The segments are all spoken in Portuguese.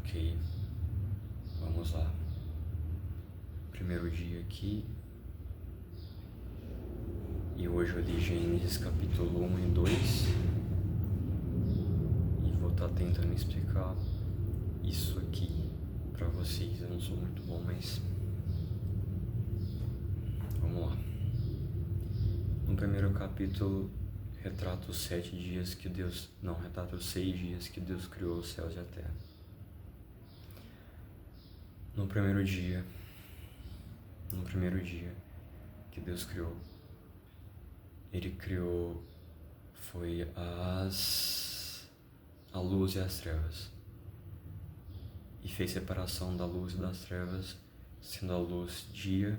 Ok, vamos lá. Primeiro dia aqui. E hoje eu li Gênesis capítulo 1 e 2. E vou estar tentando explicar isso aqui pra vocês. Eu não sou muito bom, mas vamos lá. No primeiro capítulo retrata os 7 dias que Deus... Não, retrata os 6 dias que Deus criou os céus e a terra. No primeiro dia que Deus criou, Ele criou, foi a luz e as trevas. E fez separação da luz e das trevas, sendo a luz dia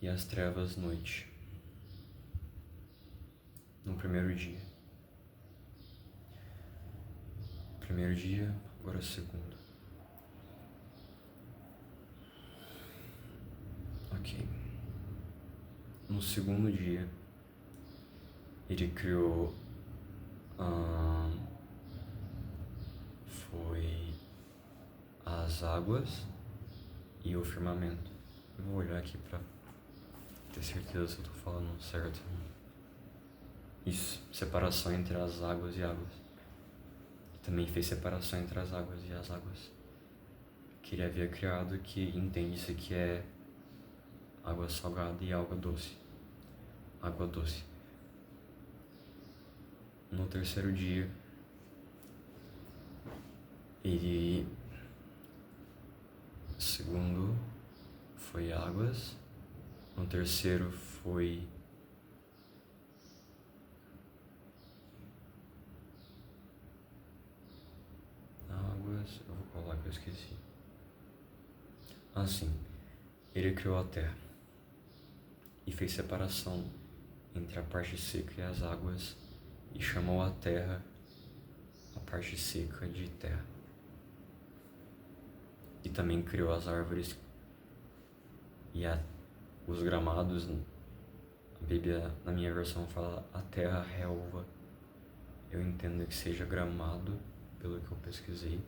e as trevas noite. No primeiro dia. Primeiro dia, agora o segundo. Ok. No segundo dia, Ele criou foi as águas e o firmamento. Eu vou olhar aqui pra ter certeza se eu tô falando certo. Isso, separação entre as águas e águas. Também fez separação entre as águas e as águas. Que Ele havia criado, que entende-se que é água salgada e água doce. Água doce. No terceiro dia, segundo foi águas. No terceiro foi águas. Eu vou colar que eu esqueci. Assim, Ele criou a terra e fez separação entre a parte seca e as águas e chamou a terra, a parte seca, de terra. E também criou as árvores e os gramados. A Bíblia, na minha versão, fala a terra relva. Eu entendo que seja gramado, pelo que eu pesquisei.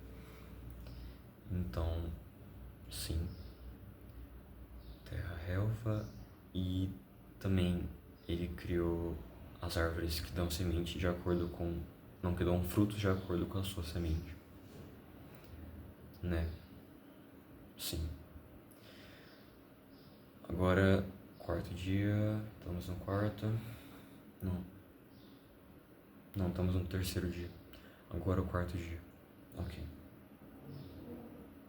Então, sim, terra relva. E também Ele criou as árvores que dão semente de acordo com... Não, que dão frutos de acordo com a sua semente. Né? Sim. Agora, quarto dia, estamos no quarto. Não, estamos no terceiro dia. Agora o quarto dia. Ok.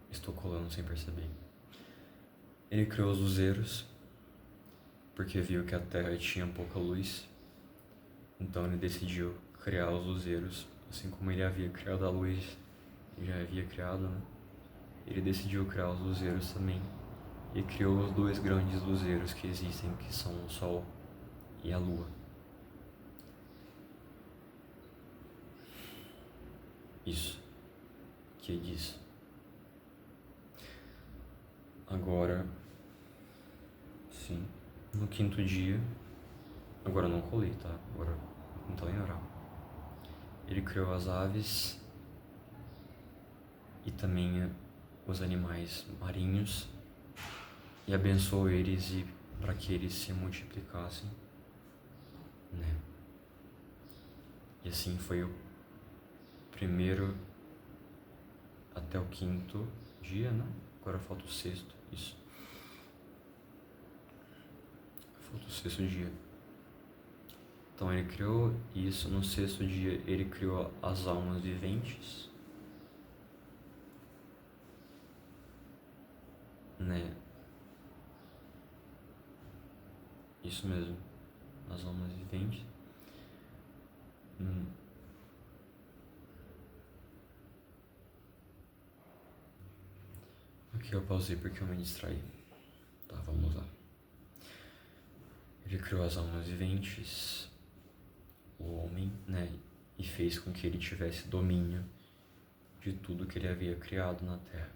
Estou colando sem perceber. Ele criou os luzeiros, porque viu que a terra tinha pouca luz. Então ele decidiu criar os luzeiros, assim como ele havia criado a luz, já havia criado, né? Ele decidiu criar os luzeiros também. E criou os 2 grandes luzeiros que existem, que são o Sol e a Lua. Isso. Que diz. Agora, sim, no quinto dia, agora eu não colei, tá? Agora não tô em oral. Ele criou as aves e também os animais marinhos e abençoou eles para que eles se multiplicassem, né? E assim foi o primeiro até o quinto dia, né? Agora falta o sexto, isso. Falta o sexto dia. Então ele criou isso. No sexto dia ele criou as almas viventes, né? Isso mesmo, as almas viventes. Aqui eu pausei porque eu me distraí. Tá, vamos lá. Ele criou as almas viventes, o homem, né? E fez com que ele tivesse domínio de tudo que ele havia criado na terra.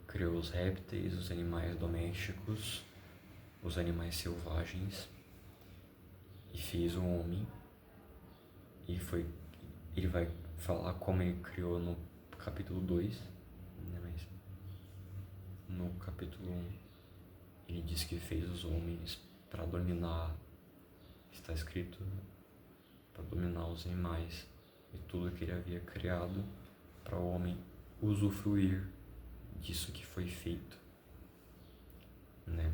Criou os répteis, os animais domésticos, os animais selvagens, e fez o homem, e ele falar como ele criou no capítulo 2, né? Mas no capítulo 1 ele diz que fez os homens para dominar, está escrito, para dominar os animais e tudo que ele havia criado para o homem usufruir disso que foi feito, né?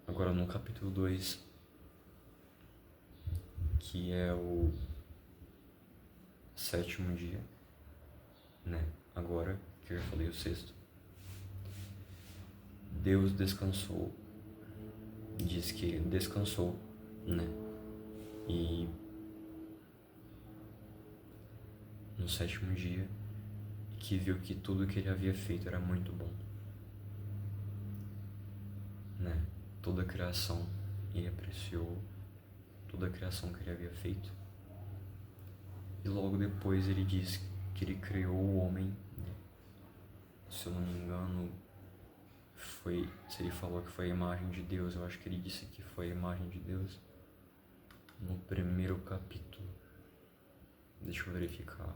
Agora no capítulo 2, que é o 7º dia, né? Agora que eu já falei o 6º, Deus descansou, diz que ele descansou, né? E no 7º dia, que viu que tudo que ele havia feito era muito bom, né? Toda a criação, ele apreciou toda a criação que ele havia feito. E logo depois ele diz que ele criou o homem, né? Se eu não me engano, se ele falou que foi a imagem de Deus, eu acho que ele disse que foi a imagem de Deus no 1º capítulo. Deixa eu verificar,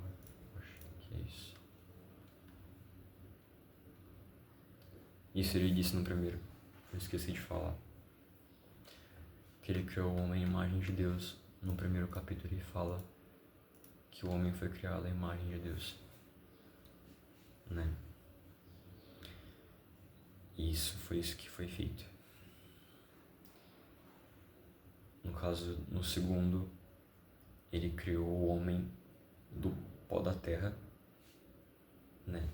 acho que é isso. Isso ele disse no 1º, eu esqueci de falar. Que ele criou o homem à imagem de Deus. No 1º capítulo ele fala que o homem foi criado à imagem de Deus, né? E foi isso que foi feito. No caso, no 2º, ele criou o homem do pó da terra, né?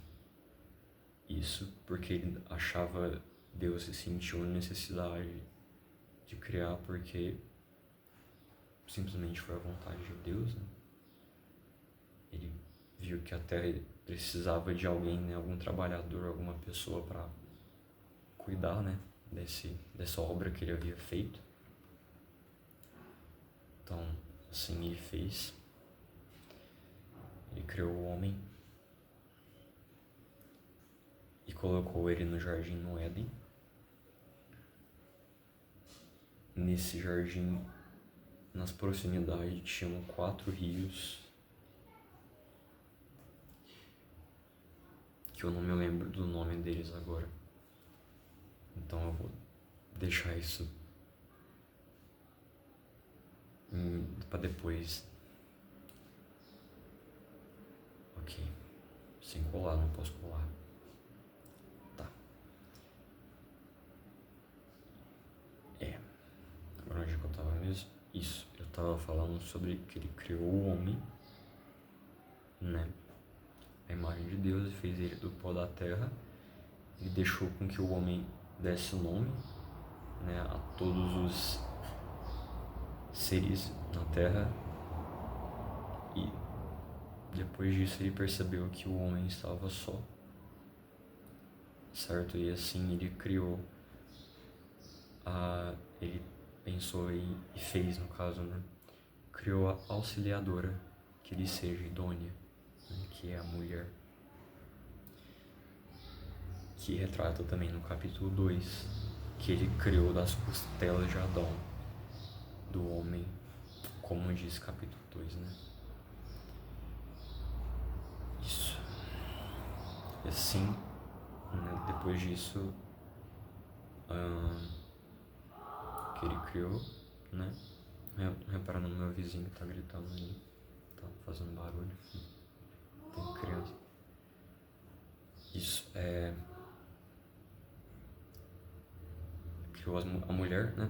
Isso porque ele achava, Deus se sentiu necessidade de criar porque simplesmente foi a vontade de Deus, né? Ele viu que a terra precisava de alguém, né? Algum trabalhador, alguma pessoa para cuidar, né? Dessa obra que ele havia feito. Então, assim ele fez. Ele criou o homem e colocou ele no jardim no Éden. Nesse jardim, nas proximidades, tinham 4 rios, que eu não me lembro do nome deles agora. Então eu vou deixar isso para depois. Ok. Sem colar, não posso colar. Tá. Agora onde que eu tava mesmo? Isso. Eu tava falando sobre que ele criou o homem, né? A imagem de Deus, e fez ele do pó da terra. Ele deixou com que o homem desse nome, né, a todos os seres na terra. E depois disso ele percebeu que o homem estava só, certo? E assim ele criou ele pensou e fez, no caso, né? Criou a auxiliadora que lhe seja idônea, né, que é a mulher, que retrata também no capítulo 2, que ele criou das costelas de Adão, do homem, como diz capítulo 2, né? Isso. E assim, né, depois disso, que ele criou, né? Reparando no meu vizinho que tá gritando ali, tá fazendo barulho. Tem criança. Isso, criou a mulher, né?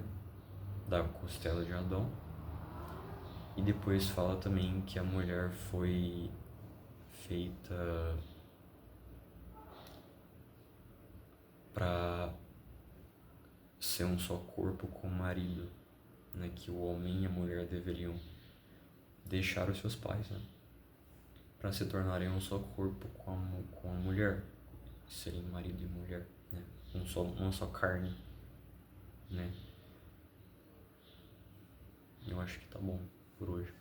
Da costela de Adão. E depois fala também que a mulher foi feita para ser um só corpo com o marido, né? Que o homem e a mulher deveriam deixar os seus pais, né? Para se tornarem um só corpo com a mulher, serem marido e mulher, né? Uma só carne, né? Eu acho que tá bom por hoje.